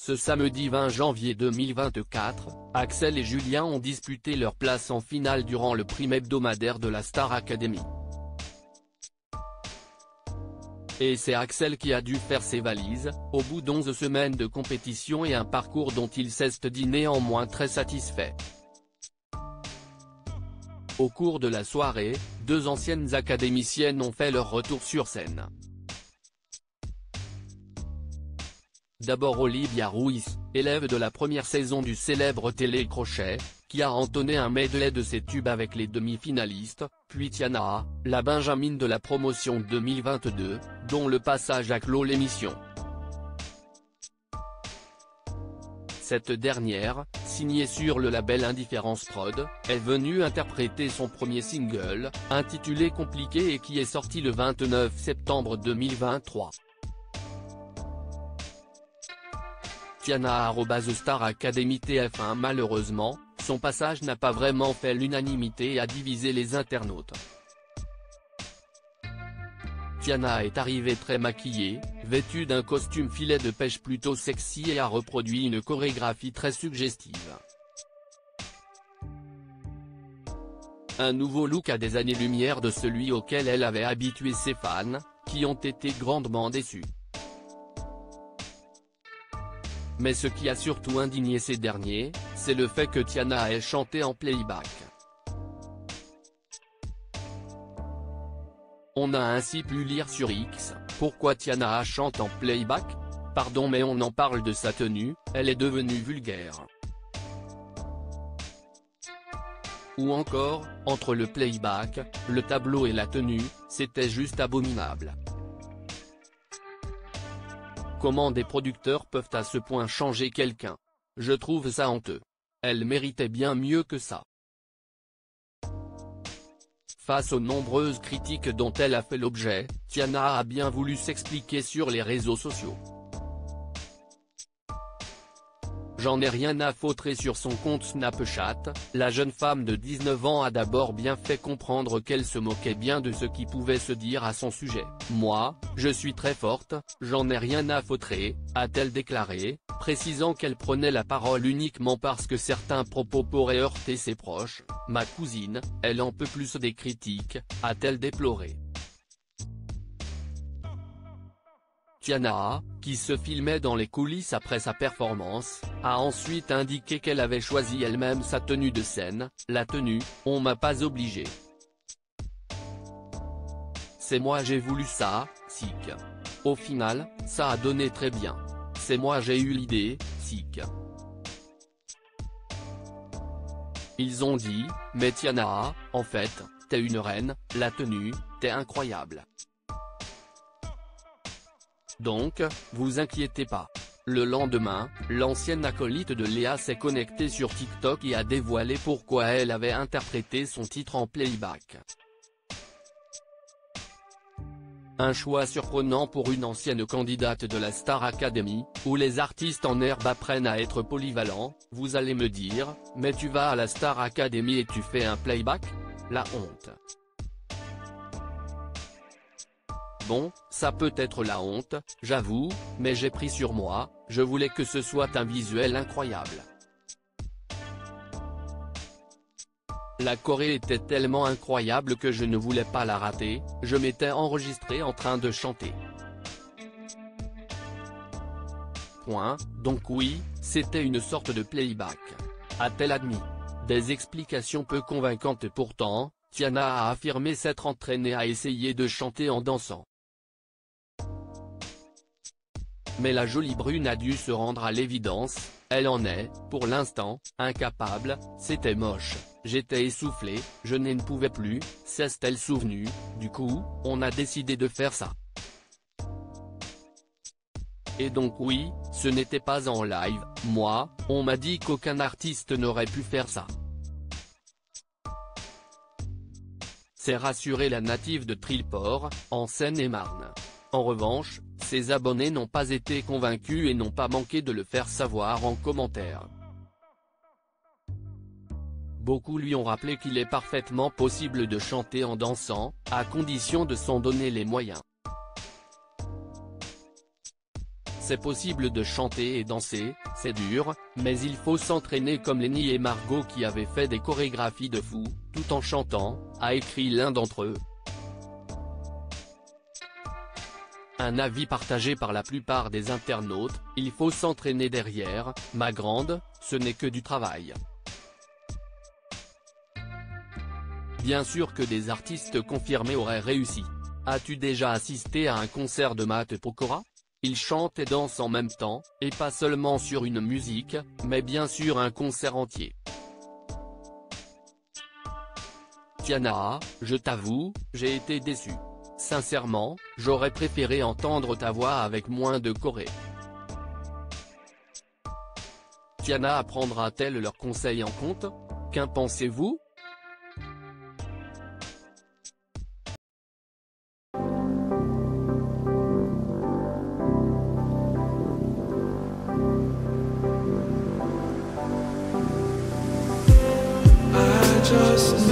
Ce samedi 20 janvier 2024, Axel et Julien ont disputé leur place en finale durant le prime hebdomadaire de la Star Academy. Et c'est Axel qui a dû faire ses valises, au bout d'11 semaines de compétition et un parcours dont il s'est dit néanmoins très satisfait. Au cours de la soirée, deux anciennes académiciennes ont fait leur retour sur scène. D'abord Olivia Ruiz, élève de la première saison du célèbre télécrochet, qui a entonné un medley de ses tubes avec les demi-finalistes, puis Tiana, la benjamine de la promotion 2022, dont le passage a clos l'émission. Cette dernière, signée sur le label Indifférence Prod, est venue interpréter son premier single, intitulé Compliqué et qui est sorti le 29 septembre 2023. Tiana @Star Academy TF1 Malheureusement, son passage n'a pas vraiment fait l'unanimité et a divisé les internautes. Tiana est arrivée très maquillée, vêtue d'un costume filet de pêche plutôt sexy et a reproduit une chorégraphie très suggestive. Un nouveau look à des années-lumière de celui auquel elle avait habitué ses fans, qui ont été grandement déçus. Mais ce qui a surtout indigné ces derniers, c'est le fait que Tiana ait chanté en playback. On a ainsi pu lire sur X, pourquoi Tiana chante en playback ? Pardon mais on en parle de sa tenue, elle est devenue vulgaire. Ou encore, entre le playback, le tableau et la tenue, c'était juste abominable. Comment des producteurs peuvent à ce point changer quelqu'un? Je trouve ça honteux. Elle méritait bien mieux que ça. Face aux nombreuses critiques dont elle a fait l'objet, Tiana a bien voulu s'expliquer sur les réseaux sociaux. J'en ai rien à foutre sur son compte Snapchat, la jeune femme de 19 ans a d'abord bien fait comprendre qu'elle se moquait bien de ce qui pouvait se dire à son sujet. Moi, je suis très forte, j'en ai rien à foutre, a-t-elle déclaré, précisant qu'elle prenait la parole uniquement parce que certains propos pourraient heurter ses proches. Ma cousine, elle en peut plus des critiques, a-t-elle déploré. Tiana, qui se filmait dans les coulisses après sa performance, a ensuite indiqué qu'elle avait choisi elle-même sa tenue de scène. La tenue, on m'a pas obligé. C'est moi j'ai voulu ça, sick. Au final, ça a donné très bien. C'est moi j'ai eu l'idée, sick. Ils ont dit, mais Tiana, en fait, t'es une reine, la tenue, t'es incroyable. Donc, vous inquiétez pas. Le lendemain, l'ancienne acolyte de Léa s'est connectée sur TikTok et a dévoilé pourquoi elle avait interprété son titre en playback. Un choix surprenant pour une ancienne candidate de la Star Academy, où les artistes en herbe apprennent à être polyvalents. Vous allez me dire, mais tu vas à la Star Academy et tu fais un playback? La honte. Bon, ça peut être la honte, j'avoue, mais j'ai pris sur moi, je voulais que ce soit un visuel incroyable. La Corée était tellement incroyable que je ne voulais pas la rater, je m'étais enregistré en train de chanter. Donc oui, c'était une sorte de playback. A-t-elle admis. Des explications peu convaincantes pourtant, Tiana a affirmé s'être entraînée à essayer de chanter en dansant. Mais la jolie brune a dû se rendre à l'évidence, elle en est, pour l'instant, incapable. C'était moche, j'étais essoufflé, je ne pouvais plus, s'est-elle souvenue, du coup, on a décidé de faire ça. Et donc oui, ce n'était pas en live, moi, on m'a dit qu'aucun artiste n'aurait pu faire ça. C'est rassuré la native de Trillport, en Seine-et-Marne. En revanche, ses abonnés n'ont pas été convaincus et n'ont pas manqué de le faire savoir en commentaire. Beaucoup lui ont rappelé qu'il est parfaitement possible de chanter en dansant, à condition de s'en donner les moyens. C'est possible de chanter et danser, c'est dur, mais il faut s'entraîner comme Lenny et Margot qui avaient fait des chorégraphies de fou, tout en chantant, a écrit l'un d'entre eux. Un avis partagé par la plupart des internautes, il faut s'entraîner derrière, ma grande, ce n'est que du travail. Bien sûr que des artistes confirmés auraient réussi. As-tu déjà assisté à un concert de Matt Pokora? Ils chantent et dansent en même temps, et pas seulement sur une musique, mais bien sûr un concert entier. Tiana, je t'avoue, j'ai été déçu. Sincèrement, j'aurais préféré entendre ta voix avec moins de choré. Tiana prendra-t-elle leurs conseils en compte? Qu'en pensez-vous? Just